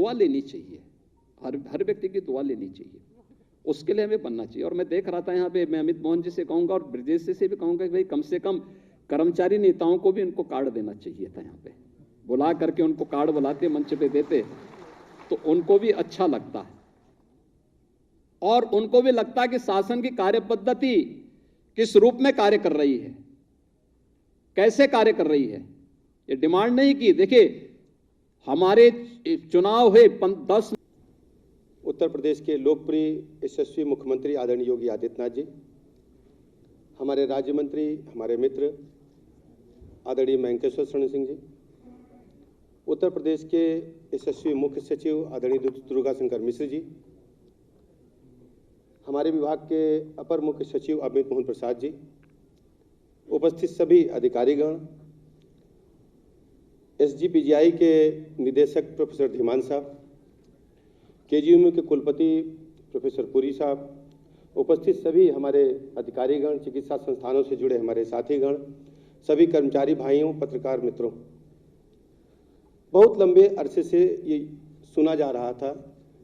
दुआ लेनी चाहिए, हर व्यक्ति की दुआ लेनी चाहिए, उसके लिए हमें बनना चाहिए। और मैं देख रहा था यहाँ पे, मैं अमित मोहन जी से कहूँगा और ब्रजेश से भी कहूँगा कि भाई कम से कम कर्मचारी नेताओं को भी उनको कार्ड देना चाहिए था। यहाँ पे बुला करके उनको कार्ड बुलाते, मंच पे देते तो उनको भी अच्छा लगता और उनको भी लगता कि शासन की कार्य पद्धति किस रूप में कार्य कर रही है, कैसे कार्य कर रही है। ये डिमांड नहीं की, देखिए हमारे चुनाव हुए 10। उत्तर प्रदेश के लोकप्रिय यशस्वी मुख्यमंत्री आदरणीय योगी आदित्यनाथ जी, हमारे राज्य मंत्री, हमारे मित्र आदरणीय मयंकेश्वर शरण सिंह जी, उत्तर प्रदेश के यशस्वी मुख्य सचिव आदरणीय दुर्गा शंकर मिश्र जी, हमारे विभाग के अपर मुख्य सचिव अमित मोहन प्रसाद जी, उपस्थित सभी अधिकारीगण, SGPGI के निदेशक प्रोफेसर धीमान साहब, KGMU के कुलपति प्रोफेसर पुरी साहब, उपस्थित सभी हमारे अधिकारीगण, चिकित्सा संस्थानों से जुड़े हमारे साथीगण, सभी कर्मचारी भाइयों, पत्रकार मित्रों, बहुत लंबे अरसे से ये सुना जा रहा था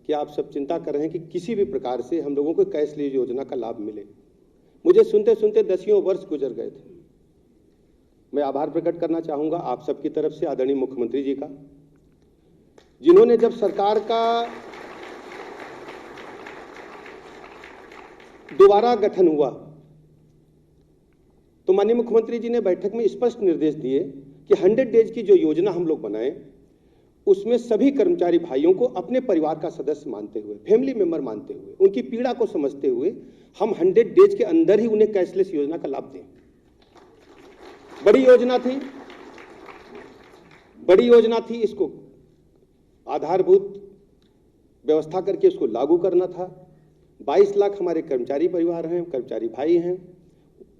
कि आप सब चिंता कर रहे हैं कि किसी भी प्रकार से हम लोगों को कैशलेस योजना का लाभ मिले। मुझे सुनते सुनते दसियों वर्ष गुजर गए थे। मैं आभार प्रकट करना चाहूंगा आप सबकी तरफ से आदरणीय मुख्यमंत्री जी का, जिन्होंने जब सरकार का दोबारा गठन हुआ तो माननीय मुख्यमंत्री जी ने बैठक में स्पष्ट निर्देश दिए कि 100 डेज की जो योजना हम लोग बनाए उसमें सभी कर्मचारी भाइयों को अपने परिवार का सदस्य मानते हुए, फैमिली मेंबर मानते हुए, उनकी पीड़ा को समझते हुए हम 100 डेज के अंदर ही उन्हें कैशलेस योजना का लाभ दें। बड़ी योजना थी, इसको आधारभूत व्यवस्था करके इसको लागू करना था। 22 लाख हमारे कर्मचारी परिवार हैं, कर्मचारी भाई हैं,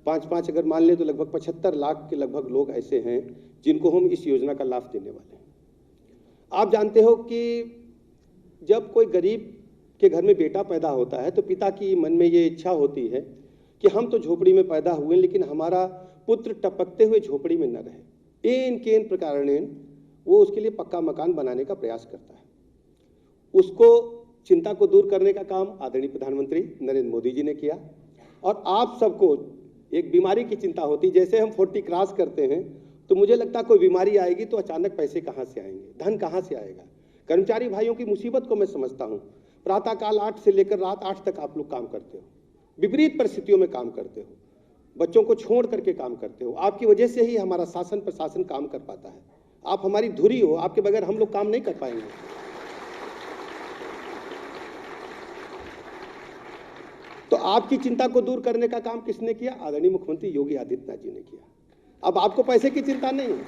5-5 अगर मान ले तो लगभग 75 लाख के लगभग लोग ऐसे हैं जिनको हम इस योजना का लाभ देने वाले हैं। आप जानते हो कि जब कोई गरीब के घर में बेटा पैदा होता है तो पिता की मन में ये इच्छा होती है कि हम तो झोपड़ी में पैदा हुए लेकिन हमारा पुत्र टपकते हुए झोपड़ी में न रहे। एन केन प्रकारेण वो उसके लिए पक्का मकान बनाने का प्रयास करता है। उसको चिंता को दूर करने का काम आदरणीय प्रधानमंत्री नरेंद्र मोदी जी ने किया। और आप सबको एक बीमारी की चिंता होती, जैसे हम 40 क्रॉस करते हैं तो मुझे लगता है कोई बीमारी आएगी तो अचानक पैसे कहाँ से आएंगे, धन कहाँ से आएगा। कर्मचारी भाइयों की मुसीबत को मैं समझता हूँ। प्रातःकाल 8 से लेकर रात 8 तक आप लोग काम करते हो, विपरीत परिस्थितियों में काम करते हो, बच्चों को छोड़ करके काम करते हो। आपकी वजह से ही हमारा शासन प्रशासन काम कर पाता है। आप हमारी धुरी हो, आपके बगैर हम लोग काम नहीं कर पाएंगे। तो आपकी चिंता को दूर करने का काम किसने किया? आदरणीय मुख्यमंत्री योगी आदित्यनाथ जी ने किया। अब आपको पैसे की चिंता नहीं है,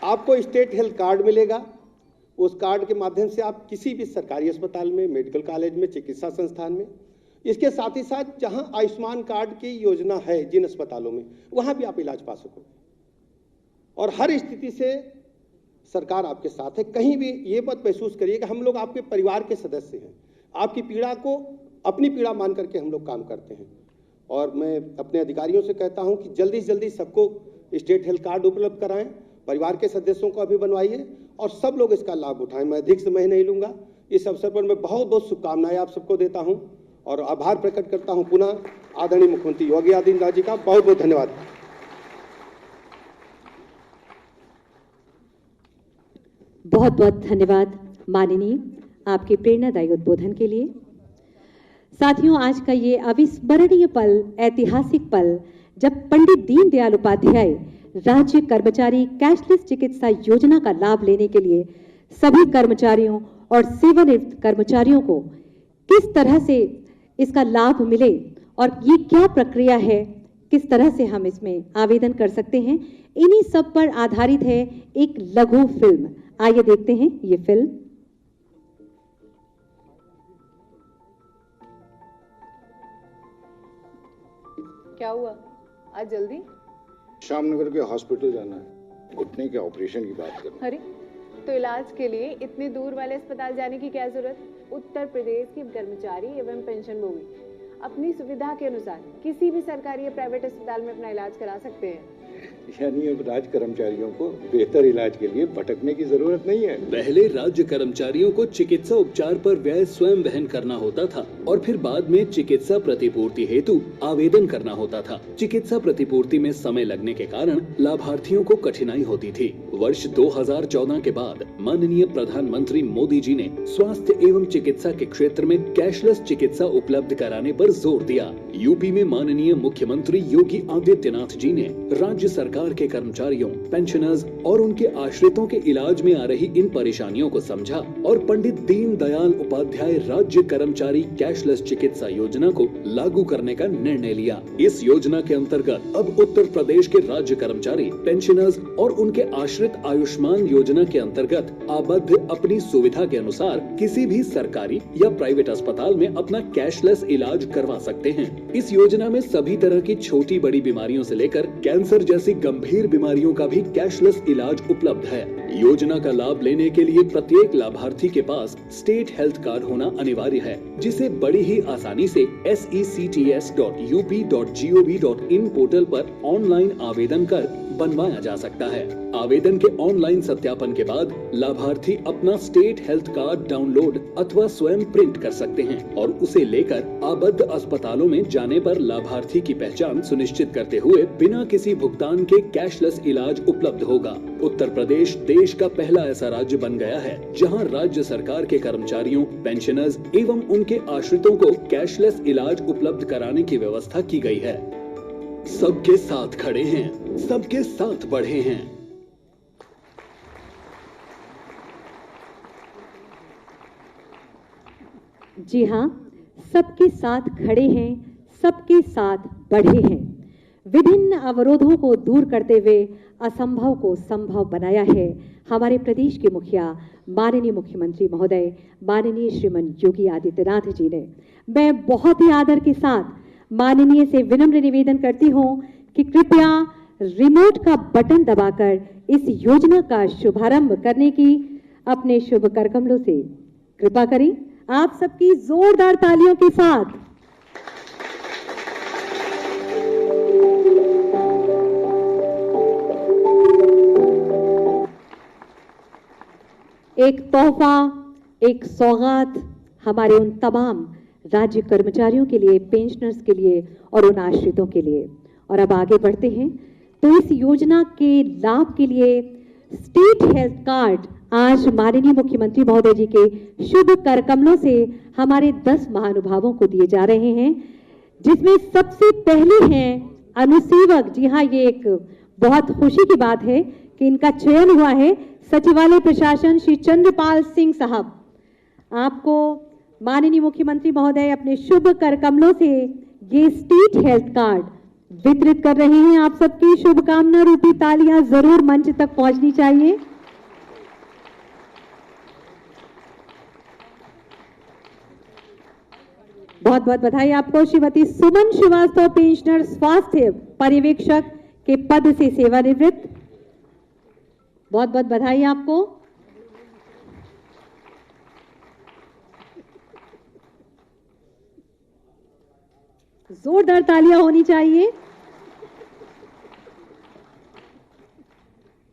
आपको स्टेट हेल्थ कार्ड मिलेगा। उस कार्ड के माध्यम से आप किसी भी सरकारी अस्पताल में, मेडिकल कॉलेज में, चिकित्सा संस्थान में, इसके साथ ही साथ जहां आयुष्मान कार्ड की योजना है जिन अस्पतालों में, वहां भी आप इलाज पा सकोगे। और हर स्थिति से सरकार आपके साथ है। कहीं भी ये मत महसूस करिए कि हम लोग आपके परिवार के सदस्य हैं। आपकी पीड़ा को अपनी पीड़ा मान करके हम लोग काम करते हैं। और मैं अपने अधिकारियों से कहता हूं कि जल्दी से जल्दी सबको स्टेट हेल्थ कार्ड उपलब्ध कराएं, परिवार के सदस्यों को अभी बनवाइए और सब लोग इसका लाभ उठाएं। मैं अधिक समय नहीं लूंगा। इस अवसर पर मैं बहुत बहुत शुभकामनाएं आप सबको देता हूं और आभार प्रकट करता हूं पुनः आदरणीय मुख्यमंत्री योगी आदित्यनाथ जी का। बहुत बहुत धन्यवाद। बहुत बहुत धन्यवाद माननीय, आपके प्रेरणादायी उद्बोधन के लिए। साथियों, आज का ये अविस्मरणीय पल, ऐतिहासिक पल, जब पंडित दीनदयाल उपाध्याय राज्य कर्मचारी कैशलेस चिकित्सा योजना का लाभ लेने के लिए सभी कर्मचारियों और सेवानिवृत्त कर्मचारियों को किस तरह से इसका लाभ मिले और ये क्या प्रक्रिया है, किस तरह से हम इसमें आवेदन कर सकते हैं, इन्हीं सब पर आधारित है एक लघु फिल्म। आइए देखते हैं ये फिल्म। क्या हुआ आज जल्दी? श्यामनगर के हॉस्पिटल जाना है, घुटने के ऑपरेशन की बात करना। अरे, तो इलाज के लिए इतने दूर वाले अस्पताल जाने की क्या जरूरत? उत्तर प्रदेश के कर्मचारी एवं पेंशनभोगी अपनी सुविधा के अनुसार किसी भी सरकारी या प्राइवेट अस्पताल में अपना इलाज करा सकते हैं। यानी अब राज्य कर्मचारियों को बेहतर इलाज के लिए भटकने की जरूरत नहीं है। पहले राज्य कर्मचारियों को चिकित्सा उपचार पर व्यय स्वयं वहन करना होता था और फिर बाद में चिकित्सा प्रतिपूर्ति हेतु आवेदन करना होता था। चिकित्सा प्रतिपूर्ति में समय लगने के कारण लाभार्थियों को कठिनाई होती थी। वर्ष 2014 के बाद माननीय प्रधानमंत्री मोदी जी ने स्वास्थ्य एवं चिकित्सा के क्षेत्र में कैशलेस चिकित्सा उपलब्ध कराने पर जोर दिया। यूपी में माननीय मुख्यमंत्री योगी आदित्यनाथ जी ने राज्य सरकार के कर्मचारियों, पेंशनर्स और उनके आश्रितों के इलाज में आ रही इन परेशानियों को समझा और पंडित दीनदयाल उपाध्याय राज्य कर्मचारी कैशलेस चिकित्सा योजना को लागू करने का निर्णय लिया। इस योजना के अंतर्गत अब उत्तर प्रदेश के राज्य कर्मचारी, पेंशनर्स और उनके आश्रित आयुष्मान योजना के अंतर्गत आबद्ध अपनी सुविधा के अनुसार किसी भी सरकारी या प्राइवेट अस्पताल में अपना कैशलेस इलाज करवा सकते हैं। इस योजना में सभी तरह की छोटी बड़ी बीमारियों से लेकर कैंसर जैसी गंभीर बीमारियों का भी कैशलेस इलाज उपलब्ध है। योजना का लाभ लेने के लिए प्रत्येक लाभार्थी के पास स्टेट हेल्थ कार्ड होना अनिवार्य है, जिसे बड़ी ही आसानी से sects.up.gov.in पोर्टल पर ऑनलाइन आवेदन कर बनवाया जा सकता है। आवेदन के ऑनलाइन सत्यापन के बाद लाभार्थी अपना स्टेट हेल्थ कार्ड डाउनलोड अथवा स्वयं प्रिंट कर सकते हैं और उसे लेकर आबद्ध अस्पतालों में जाने पर लाभार्थी की पहचान सुनिश्चित करते हुए बिना किसी भुगतान के कैशलेस इलाज उपलब्ध होगा। उत्तर प्रदेश देश का पहला ऐसा राज्य बन गया है जहां राज्य सरकार के कर्मचारियों, पेंशनर्स एवं उनके आश्रितों को कैशलेस इलाज उपलब्ध कराने की व्यवस्था की गई है। सबके साथ खड़े हैं, सबके साथ बढ़े हैं। जी हाँ, सबके साथ खड़े हैं, सबके साथ बढ़े हैं। विभिन्न अवरोधों को दूर करते हुए असंभव को संभव बनाया है हमारे प्रदेश के मुखिया माननीय मुख्यमंत्री महोदय माननीय श्रीमान योगी आदित्यनाथ जी ने। मैं बहुत ही आदर के साथ माननीय से विनम्र निवेदन करती हूं कि कृपया रिमोट का बटन दबाकर इस योजना का शुभारंभ करने की अपने शुभ करकमलों से कृपा करें। आप सबकी जोरदार तालियों के साथ एक तोहफा, एक सौगात हमारे उन तमाम राज्य कर्मचारियों के लिए, पेंशनर्स के लिए और उन आश्रितों के लिए। और अब आगे बढ़ते हैं तो इस योजना के लाभ के लिए स्टेट हेल्थ कार्ड आज माननीय मुख्यमंत्री महोदय जी के शुभ करकमलों से हमारे 10 महानुभावों को दिए जा रहे हैं, जिसमें सबसे पहले हैं अनुसेवक। जी हाँ, ये एक बहुत खुशी की बात है कि इनका चयन हुआ है सचिवालय प्रशासन श्री चंद्रपाल सिंह साहब। आपको माननीय मुख्यमंत्री महोदय अपने शुभ करकमलों से ये स्टेट हेल्थ कार्ड वितरित कर रहे हैं। आप सबकी शुभकामना रूपी तालियां जरूर मंच तक पहुंचनी चाहिए। बहुत बहुत बधाई आपको। श्रीमती सुमन श्रीवास्तव, पेंशनर स्वास्थ्य पर्यवेक्षक के पद से सेवानिवृत्त, बहुत बहुत बधाई आपको। जोरदार तालियां होनी चाहिए।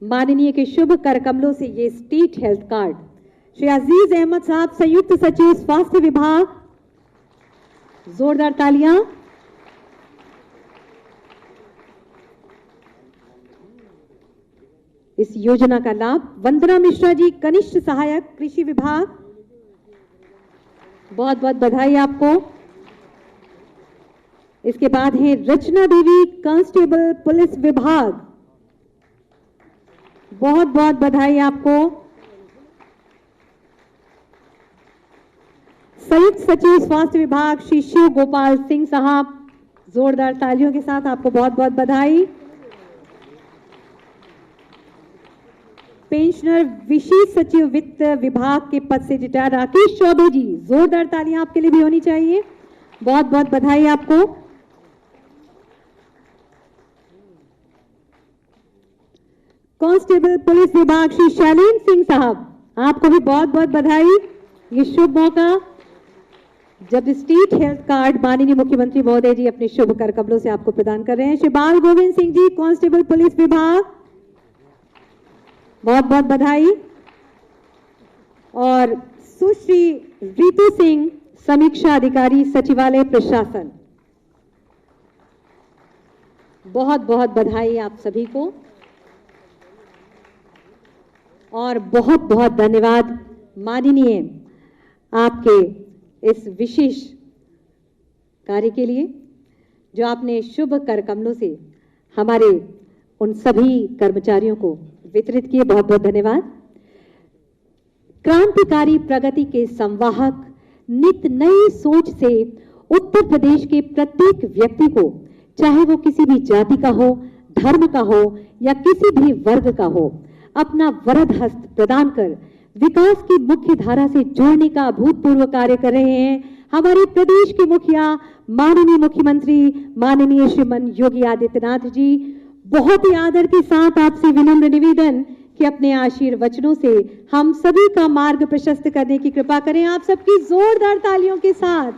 माननीय के शुभ करकमलों से ये स्टेट हेल्थ कार्ड श्री अजीज अहमद साहब, संयुक्त सचिव स्वास्थ्य विभाग, जोरदार तालियां। इस योजना का लाभ वंदना मिश्रा जी, कनिष्ठ सहायक कृषि विभाग, बहुत बहुत बधाई आपको। इसके बाद है रचना देवी, कांस्टेबल पुलिस विभाग, बहुत बहुत बधाई आपको। संयुक्त सचिव स्वास्थ्य विभाग श्री शिव गोपाल सिंह साहब, जोरदार तालियों के साथ आपको बहुत बहुत बधाई। पेंशनर विशेष सचिव वित्त विभाग के पद से रिटायर राकेश चौबे जी, जोरदार तालियां आपके लिए भी होनी चाहिए, बहुत बहुत बधाई आपको। कांस्टेबल पुलिस विभाग श्री शैलेंद्र सिंह साहब, आपको भी बहुत बहुत बधाई। ये शुभ मौका जब स्टेट हेल्थ कार्ड माननीय मुख्यमंत्री महोदय जी अपने शुभ कर कमलों से आपको प्रदान कर रहे हैं, श्री बाल गोविंद सिंह जी, कांस्टेबल पुलिस विभाग, बहुत बहुत बधाई। और सुश्री रितु सिंह, समीक्षा अधिकारी, सचिवालय प्रशासन, बहुत बहुत बधाई आप सभी को और बहुत बहुत धन्यवाद माननीय आपके इस विशेष कार्य के लिए जो आपने शुभ कर कमलों से हमारे उन सभी कर्मचारियों को वितरित किए। बहुत बहुत धन्यवाद। क्रांतिकारी प्रगति के संवाहक, नित नई सोच से उत्तर प्रदेश के प्रत्येक व्यक्ति को, चाहे वो किसी भी जाति का हो, धर्म का हो या किसी भी वर्ग का हो, अपना वरद हस्त प्रदान कर विकास की मुख्य धारा से जोड़ने का अभूतपूर्व कार्य कर रहे हैं हमारे प्रदेश के मुखिया माननीय मुख्यमंत्री माननीय श्रीमान योगी आदित्यनाथ जी। बहुत ही आदर के साथ आपसे विनम्र निवेदन कि अपने आशीर्वचनों से हम सभी का मार्ग प्रशस्त करने की कृपा करें। आप सबकी जोरदार तालियों के साथ।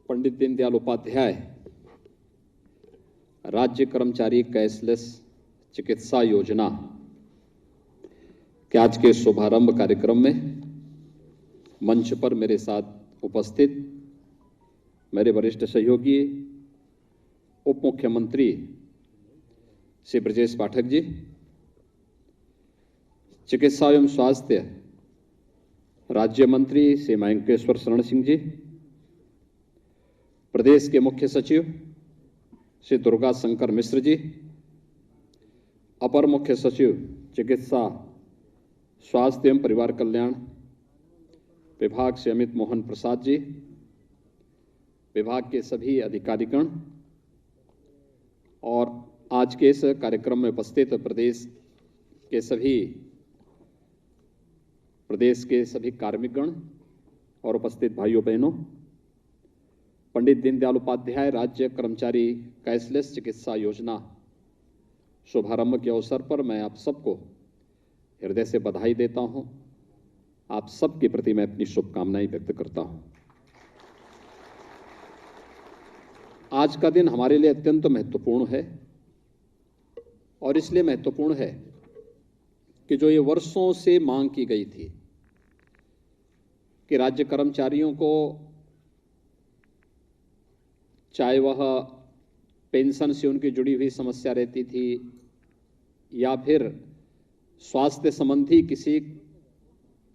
पंडित दीनदयाल उपाध्याय राज्य कर्मचारी कैशलेस चिकित्सा योजना के आज के शुभारंभ कार्यक्रम में मंच पर मेरे साथ उपस्थित मेरे वरिष्ठ सहयोगी उप मुख्यमंत्री श्री ब्रजेश पाठक जी, चिकित्सा एवं स्वास्थ्य राज्य मंत्री श्री मयंकेश्वर शरण सिंह जी, प्रदेश के मुख्य सचिव श्री दुर्गा शंकर मिश्र जी, अपर मुख्य सचिव चिकित्सा स्वास्थ्य एवं परिवार कल्याण विभाग से अमित मोहन प्रसाद जी, विभाग के सभी अधिकारीगण और आज के इस कार्यक्रम में उपस्थित प्रदेश के सभी कार्मिकगण और उपस्थित भाइयों बहनों, पंडित दीनदयाल उपाध्याय राज्य कर्मचारी कैशलेस चिकित्सा योजना शुभारंभ के अवसर पर मैं आप सबको हृदय से बधाई देता हूं। आप सबके प्रति मैं अपनी शुभकामनाएं व्यक्त करता हूं। आज का दिन हमारे लिए अत्यंत महत्वपूर्ण है और इसलिए महत्वपूर्ण है कि जो ये वर्षों से मांग की गई थी कि राज्य कर्मचारियों को, चाहे वह पेंशन से उनकी जुड़ी हुई समस्या रहती थी या फिर स्वास्थ्य संबंधी किसी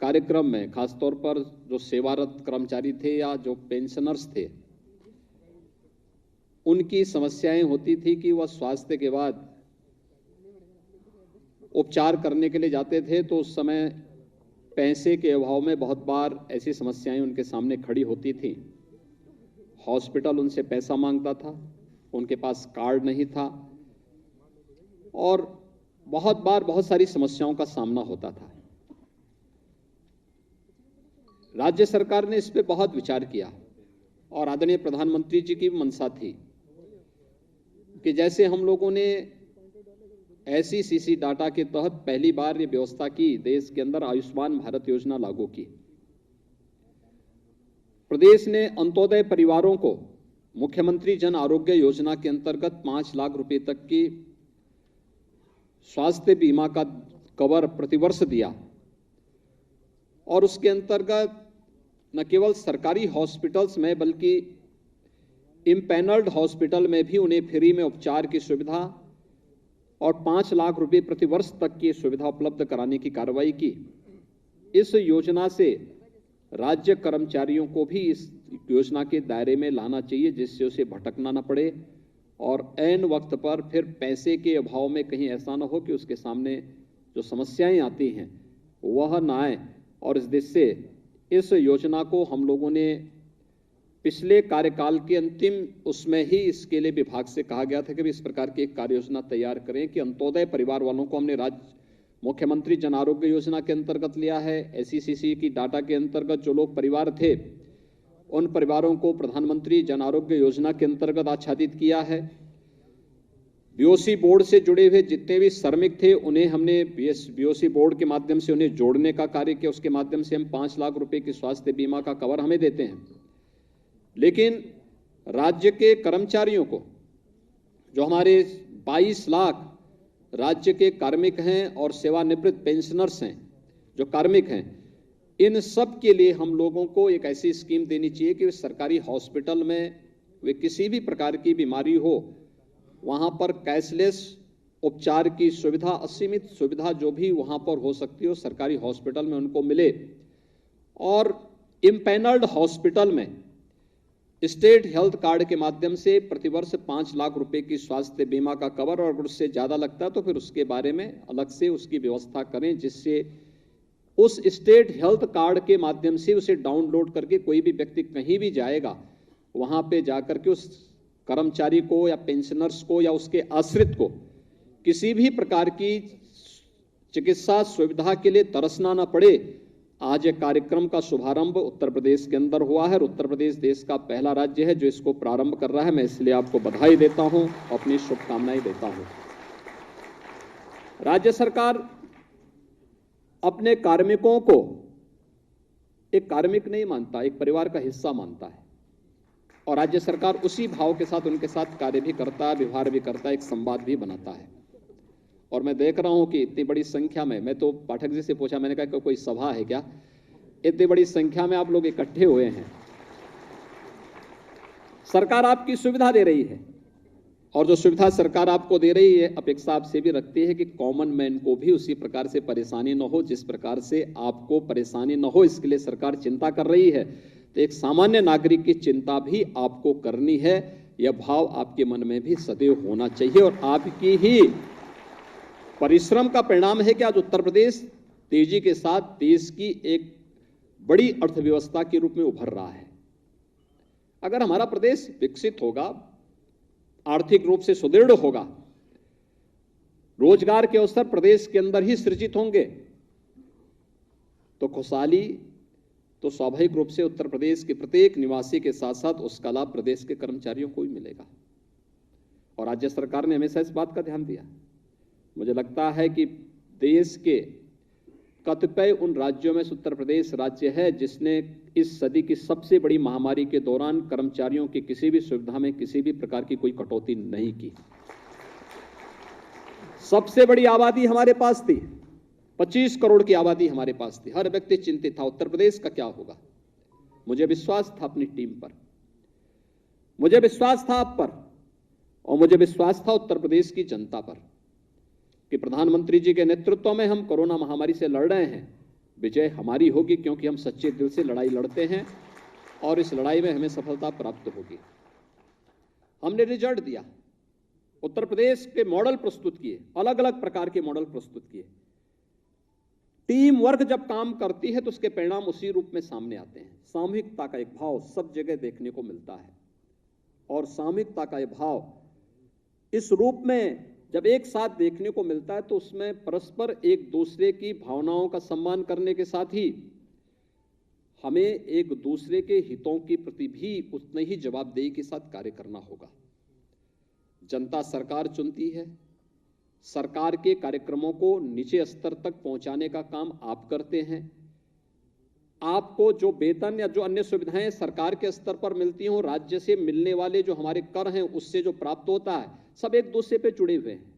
कार्यक्रम में, खासतौर पर जो सेवारत कर्मचारी थे या जो पेंशनर्स थे, उनकी समस्याएं होती थी कि वह स्वास्थ्य के बाद उपचार करने के लिए जाते थे तो उस समय पैसे के अभाव में बहुत बार ऐसी समस्याएं उनके सामने खड़ी होती थी। हॉस्पिटल उनसे पैसा मांगता था, उनके पास कार्ड नहीं था और बहुत बार बहुत सारी समस्याओं का सामना होता था। राज्य सरकार ने इस पे बहुत विचार किया और आदरणीय प्रधानमंत्री जी की मंशा थी कि जैसे हम लोगों ने SECC डाटा के तहत पहली बार ये व्यवस्था की, देश के अंदर आयुष्मान भारत योजना लागू की। प्रदेश ने अंत्योदय परिवारों को मुख्यमंत्री जन आरोग्य योजना के अंतर्गत 5 लाख रुपए तक की स्वास्थ्य बीमा का कवर प्रतिवर्ष दिया और उसके अंतर्गत न केवल सरकारी हॉस्पिटल्स में बल्कि इम्पैनल्ड हॉस्पिटल में भी उन्हें फ्री में उपचार की सुविधा और 5 लाख रुपए प्रतिवर्ष तक की सुविधा उपलब्ध कराने की कार्रवाई की। इस योजना से राज्य कर्मचारियों को भी इस योजना के दायरे में लाना चाहिए जिससे उसे भटकना न पड़े और ऐन वक्त पर फिर पैसे के अभाव में कहीं ऐसा न हो कि उसके सामने जो समस्याएं आती हैं वह न आए। और इस दृष्टि से इस योजना को हम लोगों ने पिछले कार्यकाल के अंतिम उसमें ही इसके लिए विभाग से कहा गया था कि इस प्रकार की एक कार्य योजना तैयार करें कि अंत्योदय परिवार वालों को हमने राज्य मुख्यमंत्री जन आरोग्य योजना के अंतर्गत लिया है। SECC की डाटा के अंतर्गत जो लोग परिवार थे उन परिवारों को प्रधानमंत्री जन आरोग्य योजना के अंतर्गत आच्छादित किया है। बीओसी बोर्ड से जुड़े हुए जितने भी श्रमिक थे उन्हें हमने बीओसी बोर्ड के माध्यम से उन्हें जोड़ने का कार्य किया। उसके माध्यम से हम 5 लाख रुपए की स्वास्थ्य बीमा का कवर हमें देते हैं। लेकिन राज्य के कर्मचारियों को, जो हमारे 22 लाख राज्य के कार्मिक हैं और सेवानिवृत्त पेंशनर्स हैं जो कार्मिक हैं, इन सब के लिए हम लोगों को एक ऐसी स्कीम देनी चाहिए कि सरकारी हॉस्पिटल में वे किसी भी प्रकार की बीमारी हो, वहां पर कैशलेस उपचार की सुविधा, असीमित सुविधा जो भी वहां पर हो सकती हो सरकारी हॉस्पिटल में उनको मिले। और इम्पैनल्ड हॉस्पिटल में स्टेट हेल्थ कार्ड के माध्यम से प्रतिवर्ष 5 लाख रुपए की स्वास्थ्य बीमा का कवर, और अगर उससे ज्यादा लगता है तो फिर उसके बारे में अलग से उसकी व्यवस्था करें, जिससे उस स्टेट हेल्थ कार्ड के माध्यम से उसे डाउनलोड करके कोई भी व्यक्ति कहीं भी जाएगा, वहां पे जाकर के उस कर्मचारी को या पेंशनर्स को या उसके आश्रित को किसी भी प्रकार की चिकित्सा सुविधा के लिए तरसना न पड़े। आज एक कार्यक्रम का शुभारंभ उत्तर प्रदेश के अंदर हुआ है और उत्तर प्रदेश देश का पहला राज्य है जो इसको प्रारंभ कर रहा है। मैं इसलिए आपको बधाई देता हूं, अपनी शुभकामनाएं देता हूं। राज्य सरकार अपने कार्मिकों को एक कार्मिक नहीं मानता, एक परिवार का हिस्सा मानता है, और राज्य सरकार उसी भाव के साथ उनके साथ कार्य भी करता है, व्यवहार भी करता है, एक संवाद भी बनाता है। और मैं देख रहा हूं कि इतनी बड़ी संख्या में, मैं तो पाठक जी से पूछा, मैंने कहा कोई सभा है क्या, इतनी बड़ी संख्या में आप लोग इकट्ठे हुए हैं। सरकार आपकी सुविधा दे रही है, और जो सुविधा सरकार आपको दे रही है, अपेक्षा आपसे भी रखती है कि कॉमन मैन को भी उसी प्रकार से परेशानी न हो जिस प्रकार से आपको परेशानी न हो, इसके लिए सरकार चिंता कर रही है। तो एक सामान्य नागरिक की चिंता भी आपको करनी है, यह भाव आपके मन में भी सदैव होना चाहिए। और आपकी ही परिश्रम का परिणाम है कि आज उत्तर प्रदेश तेजी के साथ देश की एक बड़ी अर्थव्यवस्था के रूप में उभर रहा है। अगर हमारा प्रदेश विकसित होगा, आर्थिक रूप से सुदृढ़ होगा, रोजगार के अवसर प्रदेश के अंदर ही सृजित होंगे, तो खुशहाली तो स्वाभाविक रूप से उत्तर प्रदेश के प्रत्येक निवासी के साथ साथ उसका लाभ प्रदेश के कर्मचारियों को भी मिलेगा। और राज्य सरकार ने हमेशा इस बात का ध्यान दिया। मुझे लगता है कि देश के कतिपय उन राज्यों में उत्तर प्रदेश राज्य है जिसने इस सदी की सबसे बड़ी महामारी के दौरान कर्मचारियों की किसी भी सुविधा में किसी भी प्रकार की कोई कटौती नहीं की। सबसे बड़ी आबादी हमारे पास थी, 25 करोड़ की आबादी हमारे पास थी। हर व्यक्ति चिंतित था उत्तर प्रदेश का क्या होगा। मुझे विश्वास था अपनी टीम पर, मुझे विश्वास था आप पर, और मुझे विश्वास था उत्तर प्रदेश की जनता पर कि प्रधानमंत्री जी के नेतृत्व में हम कोरोना महामारी से लड़ रहे हैं। विजय हमारी होगी, क्योंकि हम सच्चे दिल से लड़ाई लड़ते हैं और इस लड़ाई में हमें सफलता प्राप्त होगी। हमने रिजल्ट दिया, उत्तर प्रदेश के मॉडल प्रस्तुत किए, अलग अलग प्रकार के मॉडल प्रस्तुत किए। टीम वर्क जब काम करती है तो उसके परिणाम उसी रूप में सामने आते हैं। सामूहिकता का एक भाव सब जगह देखने को मिलता है, और सामूहिकता का एक भाव इस रूप में जब एक साथ देखने को मिलता है तो उसमें परस्पर एक दूसरे की भावनाओं का सम्मान करने के साथ ही हमें एक दूसरे के हितों के प्रति भी उतने ही जवाबदेही के साथ कार्य करना होगा। जनता सरकार चुनती है, सरकार के कार्यक्रमों को नीचे स्तर तक पहुंचाने का काम आप करते हैं। आपको जो वेतन या जो अन्य सुविधाएं सरकार के स्तर पर मिलती हों, राज्य से मिलने वाले जो हमारे कर हैं उससे जो प्राप्त होता है, सब एक दूसरे पे जुड़े हुए हैं।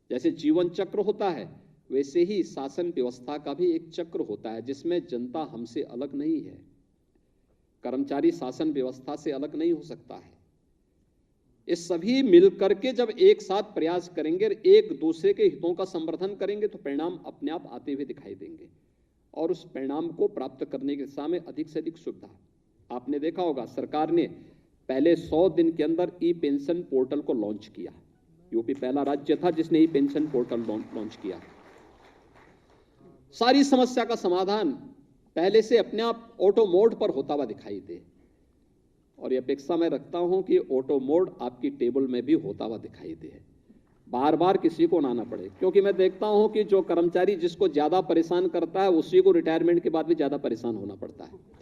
जैसे जीवन चक्र होता है, वैसे ही शासन व्यवस्था का भी एक चक्र होता है जिसमें जनता हमसे अलग नहीं है। कर्मचारी शासन व्यवस्था से अलग नहीं हो सकता है। ये सभी मिलकर के जब एक साथ प्रयास करेंगे, एक दूसरे के हितों का संवर्धन करेंगे, तो परिणाम अपने आप आते हुए दिखाई देंगे, और उस परिणाम को प्राप्त करने के दिशा में अधिक से अधिक सुविधा। आपने देखा होगा सरकार ने पहले 100 दिन के अंदर ई पेंशन पोर्टल को लॉन्च किया। यूपी पहला राज्य था जिसने ई पेंशन पोर्टल लॉन्च किया। सारी समस्या का समाधान पहले से अपने आप ऑटो मोड पर होता हुआ दिखाई दे, और ये अपेक्षा मैं रखता हूं कि ऑटो मोड आपकी टेबल में भी होता हुआ दिखाई दे, बार बार किसी को ना आना पड़े। क्योंकि मैं देखता हूं कि जो कर्मचारी जिसको ज्यादा परेशान करता है उसी को रिटायरमेंट के बाद भी ज्यादा परेशान होना पड़ता है।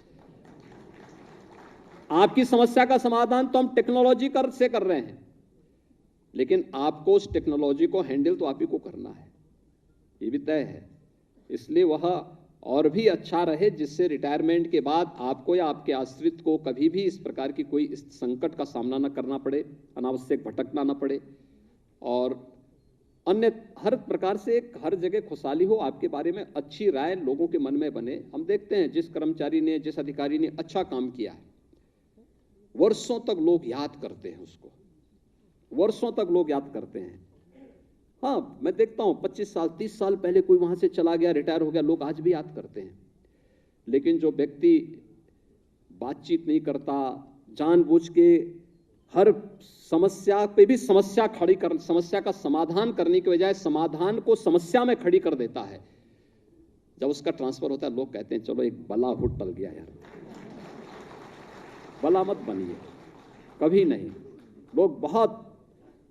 आपकी समस्या का समाधान तो हम टेक्नोलॉजी से कर रहे हैं, लेकिन आपको उस टेक्नोलॉजी को हैंडल तो आप ही को करना है, ये भी तय है। इसलिए वह और भी अच्छा रहे, जिससे रिटायरमेंट के बाद आपको या आपके आश्रित को कभी भी इस प्रकार की कोई इस संकट का सामना न करना पड़े, अनावश्यक भटकना न पड़े, और अन्य हर प्रकार से एक हर जगह खुशहाली हो, आपके बारे में अच्छी राय लोगों के मन में बने। हम देखते हैं जिस कर्मचारी ने, जिस अधिकारी ने अच्छा काम किया है, वर्षों तक लोग याद करते हैं उसको, वर्षों तक लोग याद करते हैं। हाँ, मैं देखता हूं 25 साल 30 साल पहले कोई वहां से चला गया, रिटायर हो गया, लोग आज भी याद करते हैं। लेकिन जो व्यक्ति बातचीत नहीं करता, जानबूझ के हर समस्या पे भी समस्या खड़ी कर, समस्या का समाधान करने के बजाय समाधान को समस्या में खड़ी कर देता है, जब उसका ट्रांसफर होता है लोग कहते हैं चलो एक बला हुट टल गया यार। बला मत बनिए, कभी नहीं।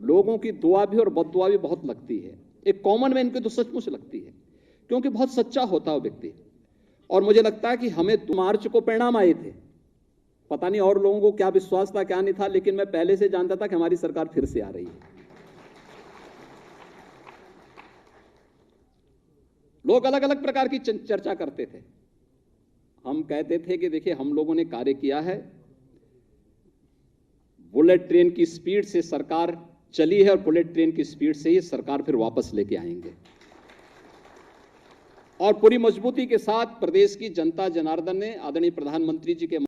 लोगों की दुआ भी और बद्दुआ भी बहुत लगती है, एक कॉमन मैन की तो सचमुच लगती है, क्योंकि बहुत सच्चा होता है वो व्यक्ति। और मुझे लगता है कि हमें मार्च को परिणाम आए थे, पता नहीं और लोगों को क्या विश्वास था क्या नहीं था, लेकिन मैं पहले से जानता था कि हमारी सरकार फिर से आ रही है। लोग अलग अलग प्रकार की चर्चा करते थे। हम कहते थे कि देखिए हम लोगों ने कार्य किया है, बुलेट ट्रेन की स्पीड से सरकार चली है और बुलेट ट्रेन की स्पीड से ही सरकार फिर वापस लेके आएंगे। और पूरी मजबूती के साथ प्रदेश की जनता जनार्दन ने आदरणीय प्रधानमंत्री जी के